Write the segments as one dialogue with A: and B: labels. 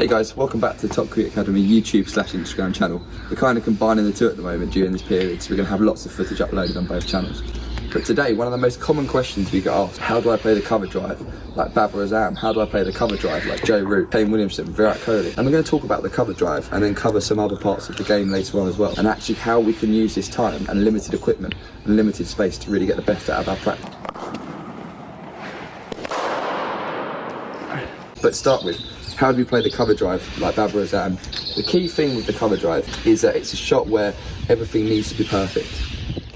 A: Hey guys, welcome back to the Top Cricket Academy YouTube/Instagram channel. We're kind of combining the two at the moment during this period, so we're going to have lots of footage uploaded on both channels. But today, one of the most common questions we get asked, how do I play the cover drive like Babar Azam? How do I play the cover drive like Joe Root, Kane Williamson, Virat Kohli? And we're going to talk about the cover drive and then cover some other parts of the game later on as well, and actually how we can use this time and limited equipment and limited space to really get the best out of our practice. But start with, how do we play the cover drive like Babar Azam? The key thing with the cover drive is that it's a shot where everything needs to be perfect,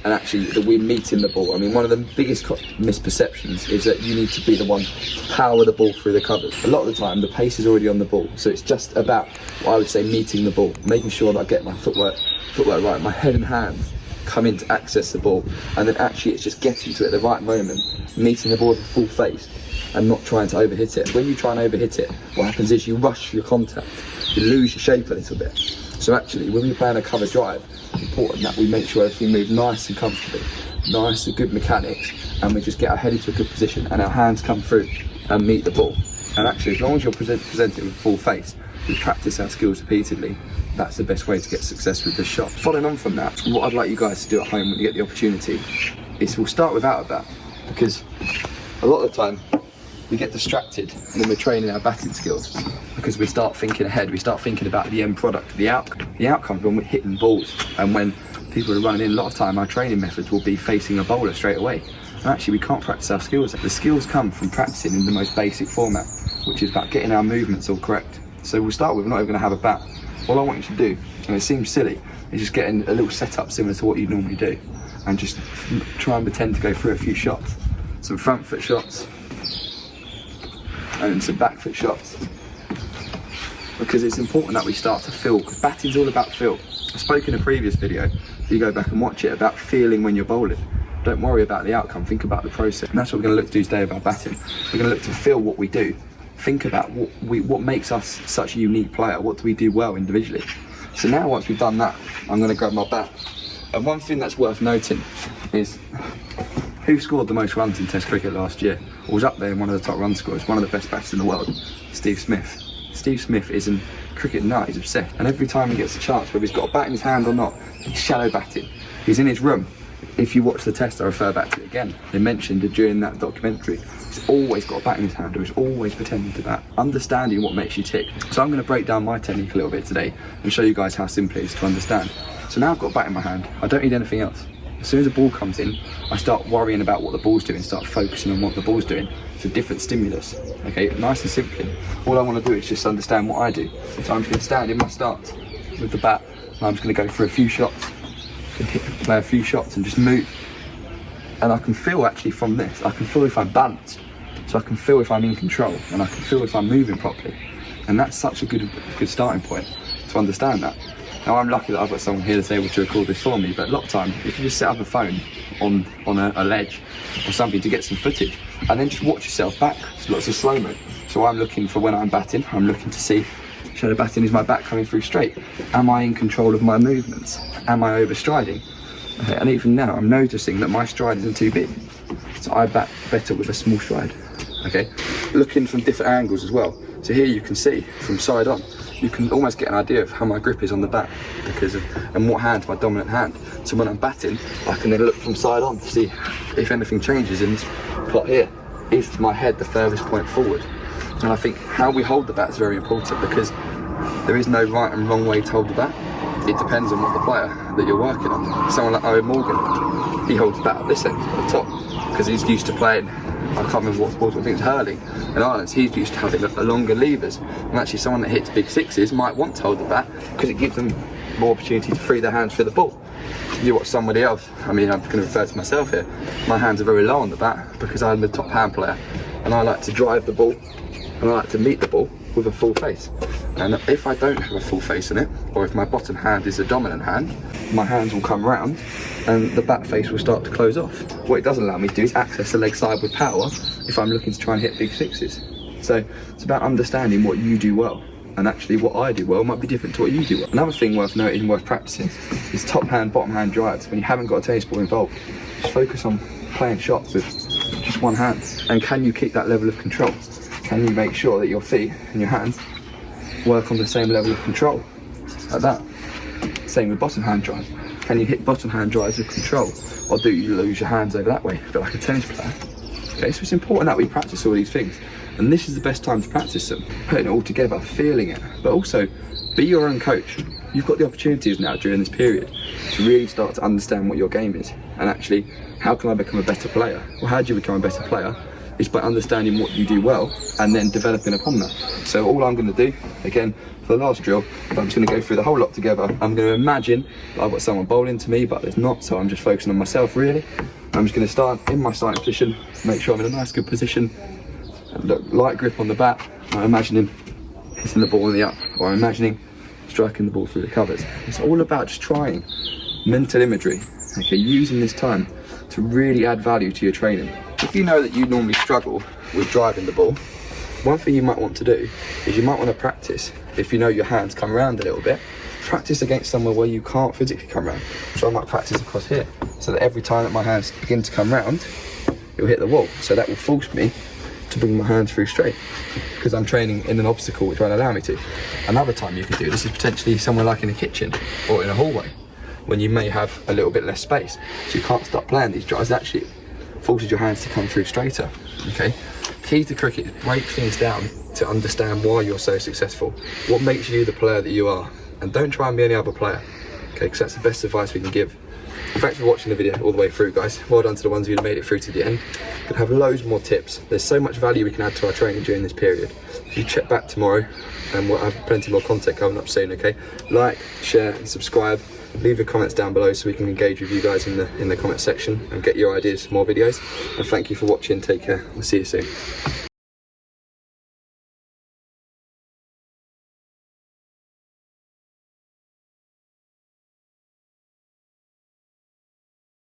A: and actually that we're meeting the ball. I mean, one of the biggest misperceptions is that you need to be the one to power the ball through the covers. A lot of the time the pace is already on the ball, so it's just about, what I would say, meeting the ball, making sure that I get my footwork right, my head and hands come in to access the ball, and then actually it's just getting to it at the right moment, meeting the ball with a full face and not trying to overhit it. When you try and overhit it, what happens is you rush your contact, you lose your shape a little bit. So actually, when we're playing a cover drive, it's important that we make sure everything moves nice and comfortably, nice and good mechanics, and we just get our head into a good position and our hands come through and meet the ball. And actually, as long as you're presenting with full face, we practice our skills repeatedly, that's the best way to get success with this shot. Following on from that, what I'd like you guys to do at home when you get the opportunity is we'll start without a bat, because a lot of the time we get distracted when we're training our batting skills, because we start thinking ahead, we start thinking about the end product, the outcome when we're hitting balls. And when people are running in, a lot of time our training methods will be facing a bowler straight away. And actually we can't practice our skills. The skills come from practicing in the most basic format, which is about getting our movements all correct. So we'll start with, we're not even going to have a bat. All I want you to do, and it seems silly, is just getting a little setup similar to what you normally do, and just try and pretend to go through a few shots. Some front foot shots, and some back foot shots, because it's important that we start to feel, because batting's all about feel. I spoke in a previous video, if you go back and watch it, about feeling when you're bowling. Don't worry about the outcome, think about the process. And that's what we're going to look to do today about batting. We're going to look to feel what we do, think about what makes us such a unique player, what do we do well individually. So now once we've done that, I'm going to grab my bat. And one thing that's worth noting is, who scored the most runs in Test cricket last year? Or was up there in one of the top run scorers, one of the best batters in the world? Steve Smith. Steve Smith is a cricket nut, he's obsessed. And every time he gets a chance, whether he's got a bat in his hand or not, he's shadow batting. He's in his room. If you watch the test, I refer back to it again, they mentioned it during that documentary, he's always got a bat in his hand, or he's always pretending to bat. Understanding what makes you tick. So I'm going to break down my technique a little bit today and show you guys how simple it is to understand. So now I've got a bat in my hand, I don't need anything else. As soon as a ball comes in, I start worrying about what the ball's doing, start focusing on what the ball's doing. It's a different stimulus, okay? Nice and simply. All I want to do is just understand what I do. So I'm just going to stand in my stance with the bat, and I'm just going to go for a few shots, play a few shots and just move. And I can feel actually from this, I can feel if I'm balanced. So I can feel if I'm in control, and I can feel if I'm moving properly. And that's such a good starting point to understand that. Now I'm lucky that I've got someone here that's able to record this for me, but a lot of time, if you just set up a phone on a ledge or something to get some footage, and then just watch yourself back, so lots of slow-mo. So I'm looking for, when I'm batting, I'm looking to see, shadow batting, is my bat coming through straight? Am I in control of my movements? Am I overstriding? Okay, and even now I'm noticing that my stride isn't too big, so I bat better with a small stride. Okay, looking from different angles as well. So here you can see from side on, you can almost get an idea of how my grip is on the bat, because of, and what hand's my dominant hand. So when I'm batting, I can then look from side on to see if anything changes in this plot here. Is my head the furthest point forward? And I think how we hold the bat is very important, because there is no right and wrong way to hold the bat. It depends on what the player that you're working on. Someone like Owen Morgan, he holds the bat at this end, at the top, because he's used to playing, I can't remember what sport, I think it's hurling in Ireland. He's used to having a longer levers, and actually someone that hits big sixes might want to hold the bat because it gives them more opportunity to free their hands for the ball. You watch somebody else, I mean, I'm going to refer to myself here, my hands are very low on the bat because I'm the top hand player, and I like to drive the ball and I like to meet the ball with a full face. And if I don't have a full face in it, or if my bottom hand is a dominant hand, my hands will come round and the bat face will start to close off. What it doesn't allow me to do is access the leg side with power if I'm looking to try and hit big sixes. So it's about understanding what you do well, and actually what I do well might be different to what you do well. Another thing worth noting, worth practicing, is top hand, bottom hand drives. When you haven't got a tennis ball involved, just focus on playing shots with just one hand. And can you keep that level of control? Can you make sure that your feet and your hands work on the same level of control, like that. Same with bottom hand drive. Can you hit bottom hand drives with control, or do you lose your hands over that way, a bit like a tennis player? Okay, so it's important that we practice all these things, and this is the best time to practice them, putting it all together, feeling it, but also be your own coach. You've got the opportunities now during this period to really start to understand what your game is, and actually, how can I become a better player? Well, how do you become a better player? Is by understanding what you do well and then developing upon that. So all I'm going to do, again, for the last drill, I'm just going to go through the whole lot together. I'm going to imagine that I've got someone bowling to me, but there's not, so I'm just focusing on myself really. I'm just going to start in my starting position, make sure I'm in a nice good position, and look, light grip on the bat. I'm imagining hitting the ball in the up, or I'm imagining striking the ball through the covers. It's all about just trying mental imagery, okay, using this time to really add value to your training. If you know that you normally struggle with driving the ball, one thing you might want to do is you might want to practice, if you know your hands come around a little bit, practice against somewhere where you can't physically come around. So I might practice across here, so that every time that my hands begin to come round, it will hit the wall. So that will force me to bring my hands through straight, because I'm training in an obstacle which won't allow me to. Another time you can do this is potentially somewhere like in a kitchen or in a hallway, when you may have a little bit less space. So you can't start playing these drives. Actually, forces your hands to come through straighter, okay? Key to cricket is break things down to understand why you're so successful, what makes you the player that you are, and don't try and be any other player, okay? Because that's the best advice we can give. Thanks for watching the video all the way through, guys. Well done to the ones who made it through to the end. Could have loads more tips. There's so much value we can add to our training during this period. If you check back tomorrow, and we'll have plenty more content coming up soon, okay? Like, share, and subscribe. Leave your comments down below so we can engage with you guys in the comment section and get your ideas for more videos. And thank you for watching. Take care. We'll see you soon.